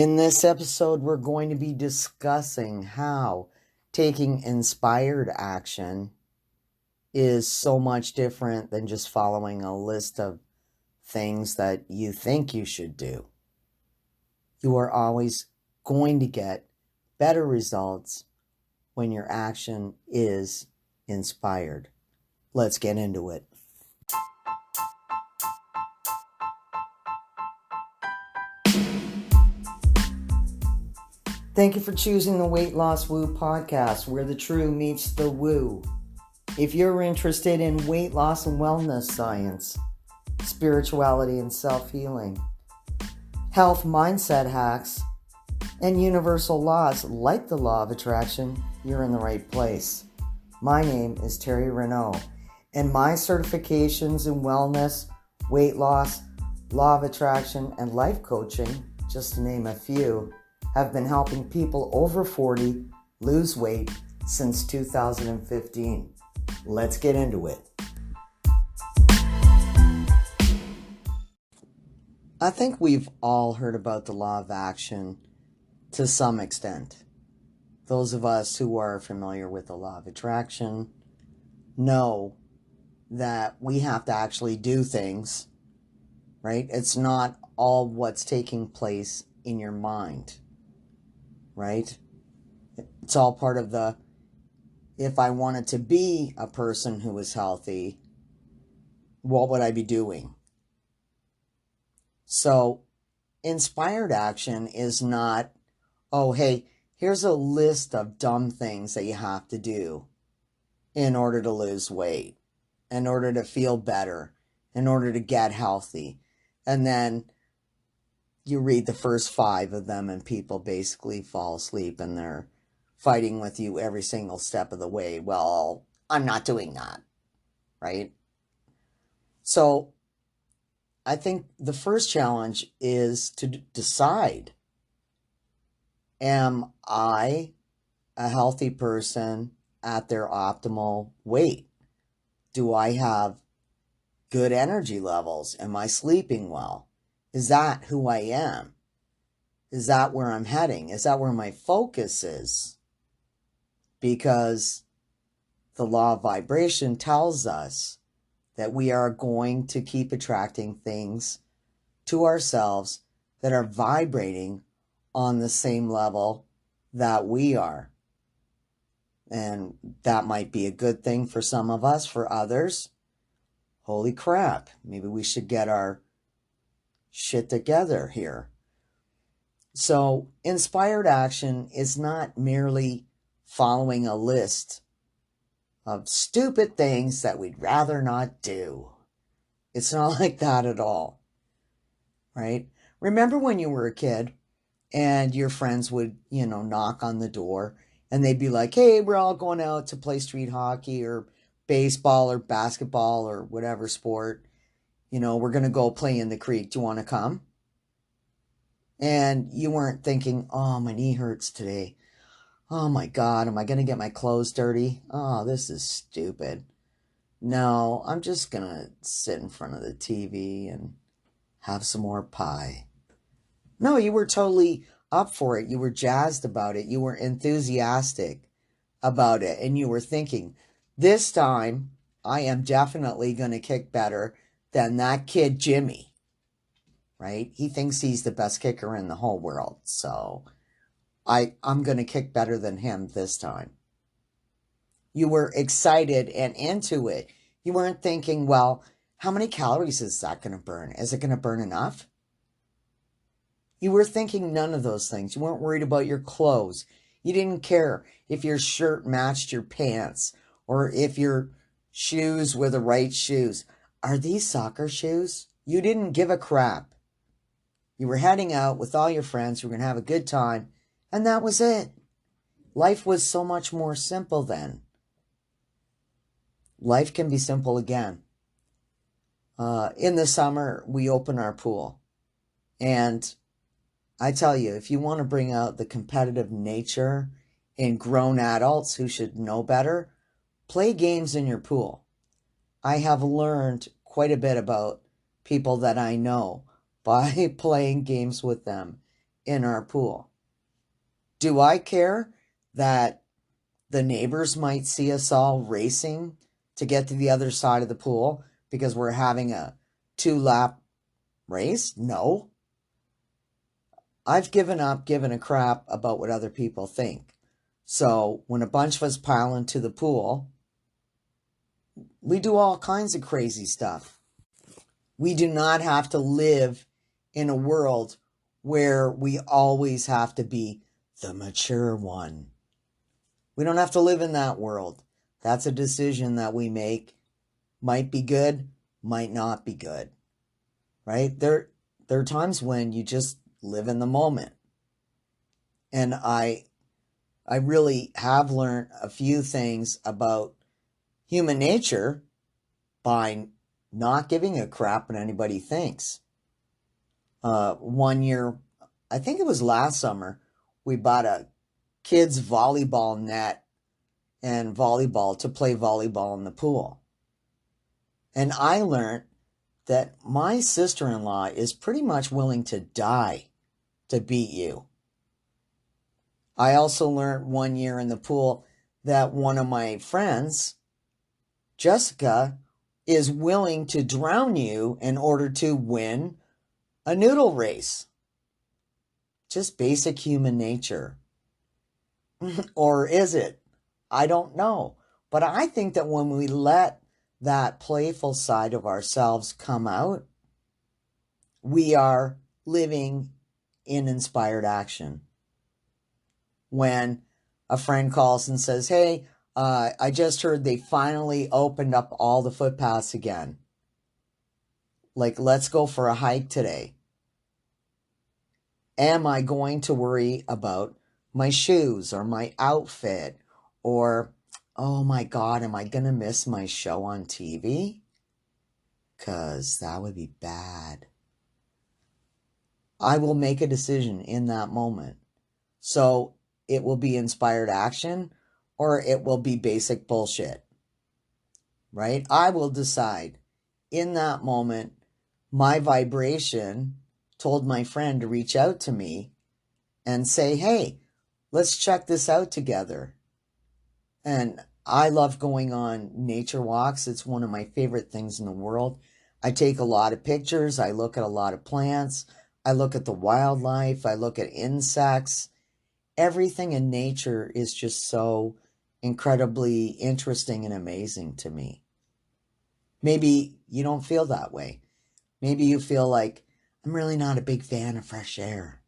In this episode, we're going to be discussing how taking inspired action is so much different than just following a list of things that you think you should do. You are always going to get better results when your action is inspired. Let's get into it. Thank you for choosing the Weight Loss Woo podcast, where the true meets the woo. If you're interested in weight loss and wellness science, spirituality and self-healing, health mindset hacks, and universal laws like the law of attraction, you're in the right place. My name is Terry Renault, and my certifications in wellness, weight loss, law of attraction, and life coaching, just to name a few, have been helping people over 40 lose weight since 2015. Let's get into it. I think we've all heard about the law of action to some extent. Those of us who are familiar with the law of attraction know that we have to actually do things, right? It's not all what's taking place in your mind, right? It's all part of the, if I wanted to be a person who is healthy, what would I be doing? So inspired action is not, oh, hey, here's a list of dumb things that you have to do in order to lose weight, in order to feel better, in order to get healthy. And then you read the first 5 of them and people basically fall asleep and they're fighting with you every single step of the way. Well, I'm not doing that, right? So I think the first challenge is to decide, am I a healthy person at their optimal weight? Do I have good energy levels? Am I sleeping well? Is that who I am? Is that where I'm heading? Is that where my focus is? Because the law of vibration tells us that we are going to keep attracting things to ourselves that are vibrating on the same level that we are. And that might be a good thing for some of us. For others, holy crap, maybe we should get our shit together here. So inspired action is not merely following a list of stupid things that we'd rather not do. It's not like that at all, right? Remember when you were a kid and your friends would, knock on the door and they'd be like, hey, we're all going out to play street hockey or baseball or basketball or whatever sport. We're going to go play in the creek. Do you want to come? And you weren't thinking, oh, my knee hurts today. Oh my God, am I going to get my clothes dirty? Oh, this is stupid. No, I'm just going to sit in front of the TV and have some more pie. No, you were totally up for it. You were jazzed about it. You were enthusiastic about it. And you were thinking, this time I am definitely going to kick better than that kid Jimmy, right? He thinks he's the best kicker in the whole world. So I'm going to kick better than him this time. You were excited and into it. You weren't thinking, well, how many calories is that going to burn? Is it going to burn enough? You were thinking none of those things. You weren't worried about your clothes. You didn't care if your shirt matched your pants or if your shoes were the right shoes. Are these soccer shoes? You didn't give a crap. You were heading out with all your friends. You were going to have a good time. And that was it. Life was so much more simple then. Life can be simple again. In the summer, we open our pool. And I tell you, if you want to bring out the competitive nature in grown adults who should know better, play games in your pool. I have learned quite a bit about people that I know by playing games with them in our pool. Do I care that the neighbors might see us all racing to get to the other side of the pool because we're having a 2-lap race? No. I've given up giving a crap about what other people think. So when a bunch of us pile into the pool, we do all kinds of crazy stuff. We do not have to live in a world where we always have to be the mature one. We don't have to live in that world. That's a decision that we make. Might be good, might not be good. Right? There are times when you just live in the moment. And I really have learned a few things about human nature by not giving a crap what anybody thinks. One year, I think it was last summer, we bought a kids volleyball net and volleyball to play volleyball in the pool. And I learned that my sister-in-law is pretty much willing to die to beat you. I also learned one year in the pool that one of my friends, Jessica, is willing to drown you in order to win a noodle race. Just basic human nature. Or is it? I don't know. But I think that when we let that playful side of ourselves come out, we are living in inspired action. When a friend calls and says, hey, I just heard they finally opened up all the footpaths again. Like, let's go for a hike today. Am I going to worry about my shoes or my outfit or, oh my God, am I going to miss my show on TV? Because that would be bad. I will make a decision in that moment. So it will be inspired action or it will be basic bullshit, right? I will decide in that moment. My vibration told my friend to reach out to me and say, hey, let's check this out together. And I love going on nature walks. It's one of my favorite things in the world. I take a lot of pictures. I look at a lot of plants. I look at the wildlife. I look at insects. Everything in nature is just so incredibly interesting and amazing to me. Maybe you don't feel that way. Maybe you feel like, I'm really not a big fan of fresh air.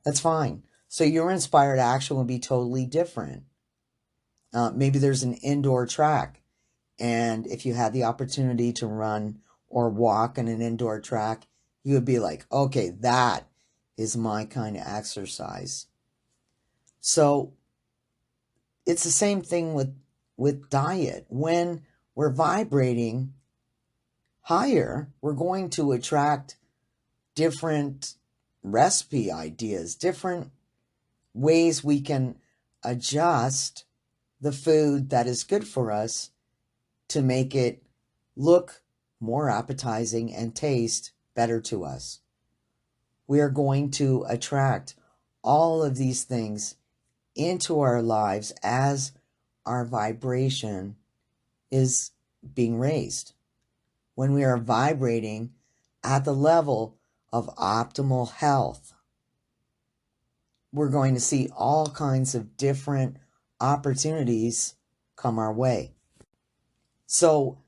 That's fine. So your inspired action will be totally different. Maybe there's an indoor track. And if you had the opportunity to run or walk on an indoor track, you would be like, okay, that is my kind of exercise. So it's the same thing with diet. When we're vibrating higher, we're going to attract different recipe ideas, different ways we can adjust the food that is good for us to make it look more appetizing and taste better to us. We are going to attract all of these things into our lives as our vibration is being raised. When we are vibrating at the level of optimal health, we're going to see all kinds of different opportunities come our way. So,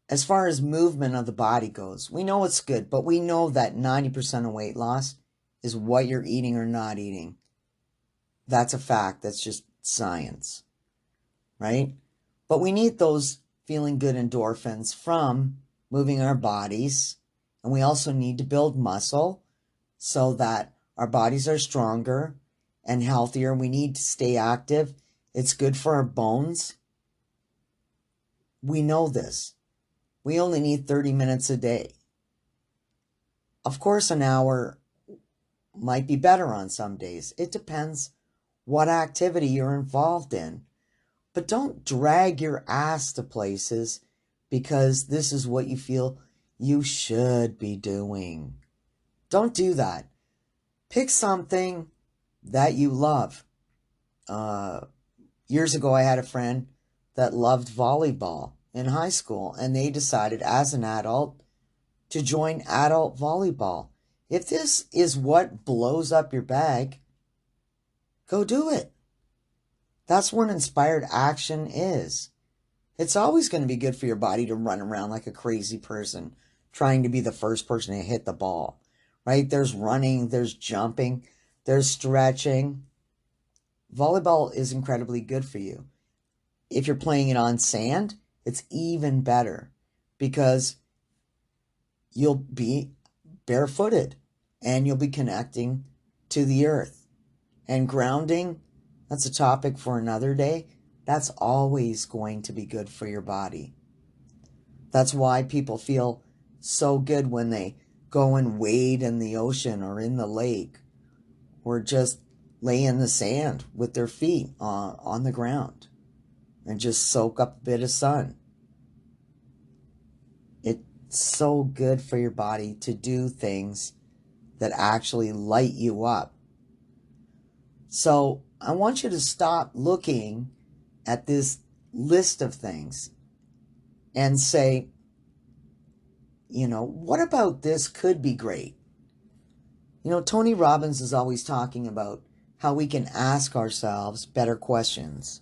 as far as movement of the body goes, we know it's good, but we know that 90% of weight loss is what you're eating or not eating. That's a fact. That's just science, right? But we need those feeling good endorphins from moving our bodies. And we also need to build muscle so that our bodies are stronger and healthier. We need to stay active. It's good for our bones. We know this. We only need 30 minutes a day. Of course, an hour might be better on some days. It depends what activity you're involved in. But don't drag your ass to places because this is what you feel you should be doing. Don't do that. Pick something that you love. Years ago, I had a friend that loved volleyball in high school, and they decided as an adult to join adult volleyball. If this is what blows up your bag, go do it. That's what inspired action is. It's always going to be good for your body to run around like a crazy person trying to be the first person to hit the ball, right? There's running, there's jumping, there's stretching. Volleyball is incredibly good for you. If you're playing it on sand, it's even better because you'll be barefooted and you'll be connecting to the earth. And grounding, that's a topic for another day. That's always going to be good for your body. That's why people feel so good when they go and wade in the ocean or in the lake or just lay in the sand with their feet on the ground and just soak up a bit of sun. It's so good for your body to do things that actually light you up. So I want you to stop looking at this list of things and say, what about this could be great? Tony Robbins is always talking about how we can ask ourselves better questions.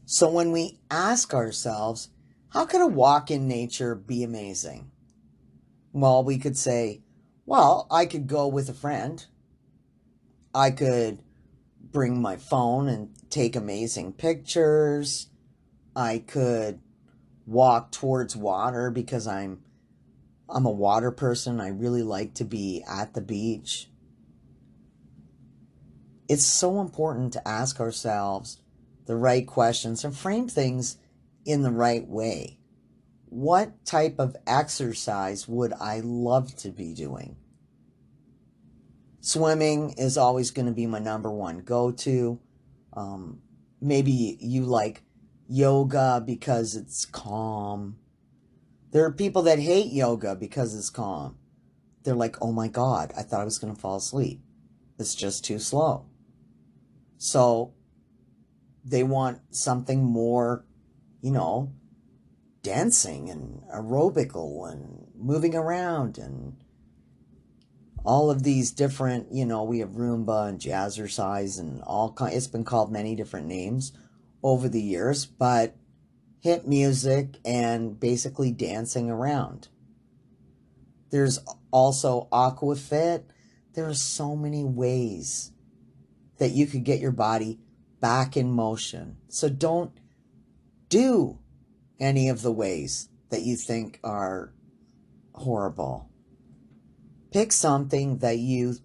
So when we ask ourselves, how could a walk in nature be amazing? Well, we could say, well, I could go with a friend. I could bring my phone and take amazing pictures. I could walk towards water because I'm a water person. I really like to be at the beach. It's so important to ask ourselves the right questions and frame things in the right way. What type of exercise would I love to be doing? Swimming is always going to be my number one go-to. Maybe you like yoga because it's calm. There are people that hate yoga because it's calm. They're like, oh my God, I thought I was going to fall asleep. It's just too slow. So they want something more, dancing and aerobical and moving around and all of these different, we have Roomba and Jazzercise and it's been called many different names over the years, but hit music and basically dancing around. There's also Aquafit. There are so many ways that you could get your body back in motion. So don't do any of the ways that you think are horrible. Pick something that you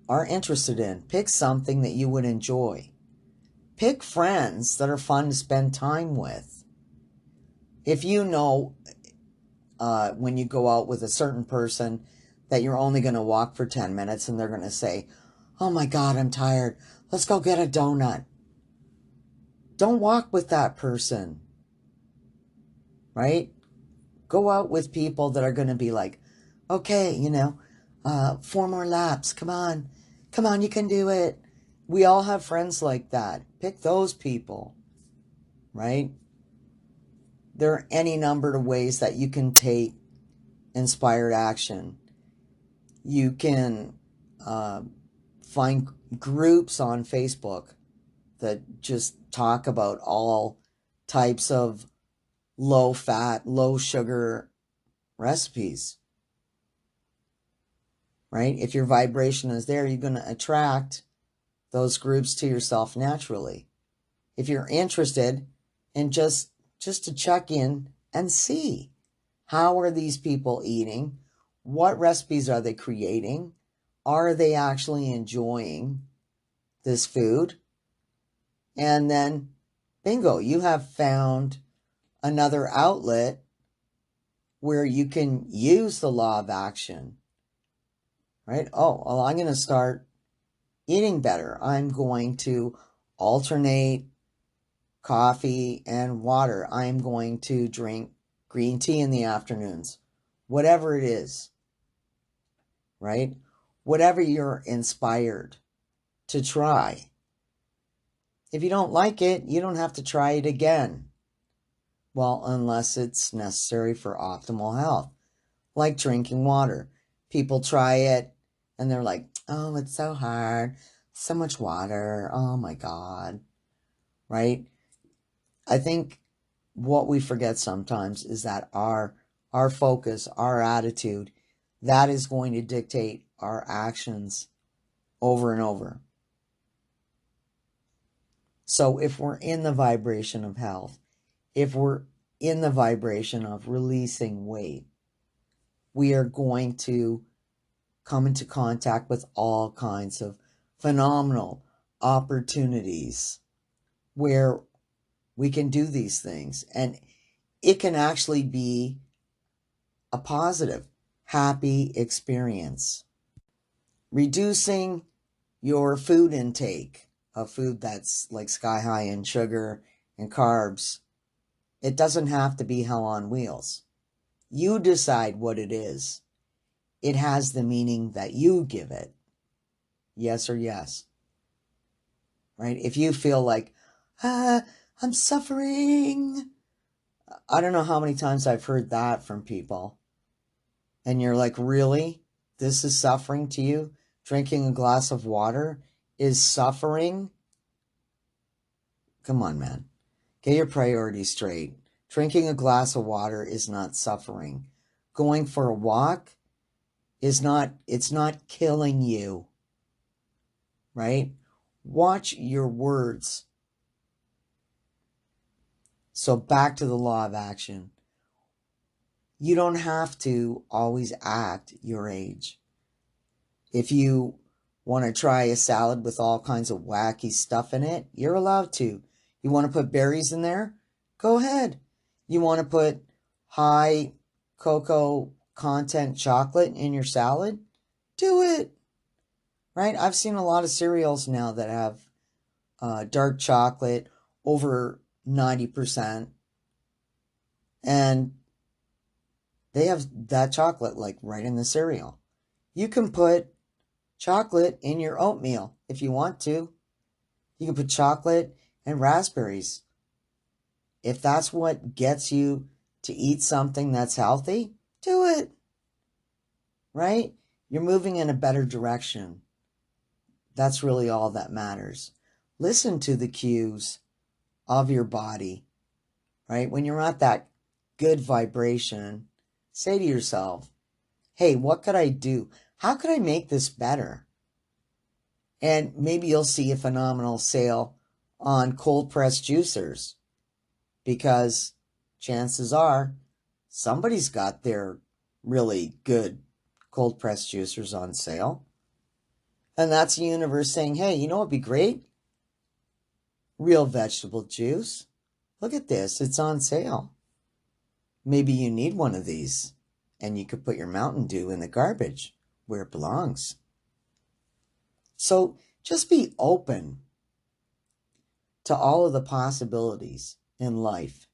are interested in. Pick something that you would enjoy. Pick friends that are fun to spend time with. If you know when you go out with a certain person that you're only going to walk for 10 minutes and they're going to say, oh my God, I'm tired. Let's go get a donut. Don't walk with that person, right? Go out with people that are going to be like, okay, 4 more laps. Come on, you can do it. We all have friends like that. Pick those people, right? There are any number of ways that you can take inspired action. You can find groups on Facebook that just talk about all types of low fat, low sugar recipes, right? If your vibration is there, you're going to attract those groups to yourself naturally. If you're interested in just to check in and see, how are these people eating? What recipes are they creating? Are they actually enjoying this food? And then, bingo, you have found another outlet where you can use the law of action, right? Oh, well, I'm going to start eating better. I'm going to alternate coffee and water. I'm going to drink green tea in the afternoons, whatever it is, right? whatever you're inspired to try. If you don't like it, you don't have to try it again. Well, unless it's necessary for optimal health, like drinking water. People try it and they're like, oh, it's so hard. So much water. Oh my God. Right? I think what we forget sometimes is that our focus, our attitude, that is going to dictate our actions over and over. So if we're in the vibration of health, if we're in the vibration of releasing weight, we are going to come into contact with all kinds of phenomenal opportunities where we can do these things. And it can actually be a positive, happy experience. Reducing your food intake of food that's like sky high in sugar and carbs, it doesn't have to be hell on wheels. You decide what it is. It has the meaning that you give it. Yes or yes. Right? If you feel like, I'm suffering. I don't know how many times I've heard that from people. And you're like, really? This is suffering to you? Drinking a glass of water is suffering? Come on, man. Get your priorities straight. Drinking a glass of water is not suffering. Going for a walk is not, it's not killing you. Right? Watch your words. So back to the law of action. You don't have to always act your age. If you want to try a salad with all kinds of wacky stuff in it, you're allowed to. You want to put berries in there? Go ahead. You want to put high cocoa content chocolate in your salad? Do it. Right? I've seen a lot of cereals now that have dark chocolate over 90%. And they have that chocolate like right in the cereal. You can put chocolate in your oatmeal if you want to. You can put chocolate and raspberries. If that's what gets you to eat something that's healthy, do it. Right? You're moving in a better direction. That's really all that matters. Listen to the cues of your body. Right? When you're at that good vibration, say to yourself, hey, what could I do? How could I make this better? And maybe you'll see a phenomenal sale on cold pressed juicers, because chances are somebody's got their really good cold pressed juicers on sale. And that's the universe saying, hey, you know what'd be great? Real vegetable juice. Look at this, it's on sale. Maybe you need one of these, and you could put your Mountain Dew in the garbage where it belongs. So just be open to all of the possibilities in life.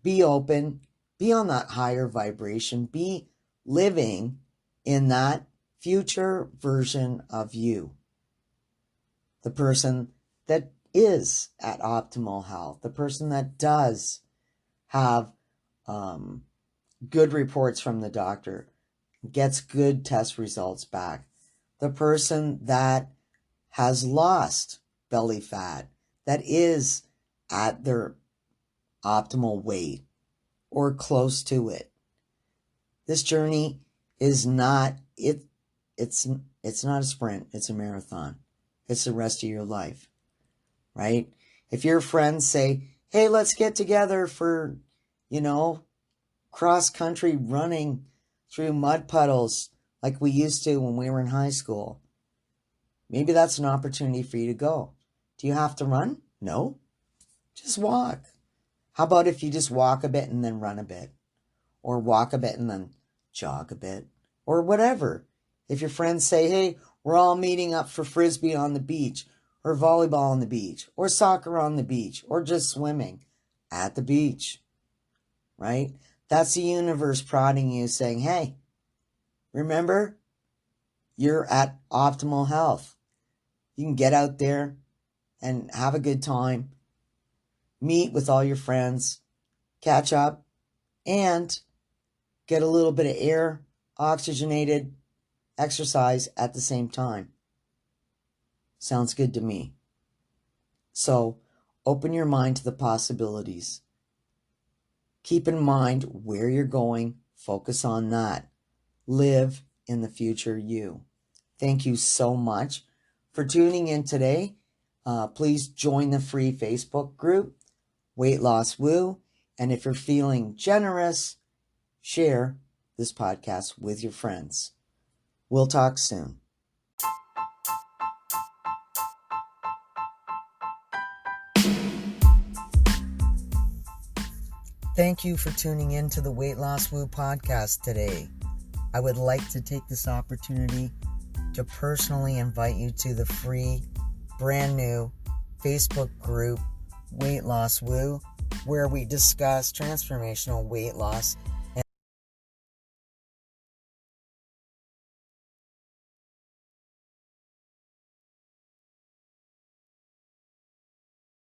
Be open, be on that higher vibration, be living in that future version of you. The person that is at optimal health, the person that does have good reports from the doctor, gets good test results back, the person that has lost belly fat, that is at their optimal weight or close to it. This journey is not it's not a sprint, it's a marathon. It's the rest of your life. Right? If your friends say, "Hey, let's get together for, cross country running through mud puddles like we used to when we were in high school." Maybe that's an opportunity for you to go. Do you have to run? No. Just walk. How about if you just walk a bit and then run a bit? Or walk a bit and then jog a bit? Or whatever. If your friends say, hey, we're all meeting up for frisbee on the beach, or volleyball on the beach, or soccer on the beach, or just swimming at the beach, right? That's the universe prodding you, saying, hey, remember, you're at optimal health. You can get out there and have a good time, meet with all your friends, catch up, and get a little bit of air, oxygenated exercise at the same time. Sounds good to me. So open your mind to the possibilities. Keep in mind where you're going. Focus on that. Live in the future you. Thank you so much for tuning in today. Please join the free Facebook group, Weight Loss Woo. And if you're feeling generous, share this podcast with your friends. We'll talk soon. Thank you for tuning in to the Weight Loss Woo podcast today. I would like to take this opportunity to personally invite you to the free, brand new Facebook group, Weight Loss Woo, where we discuss transformational weight loss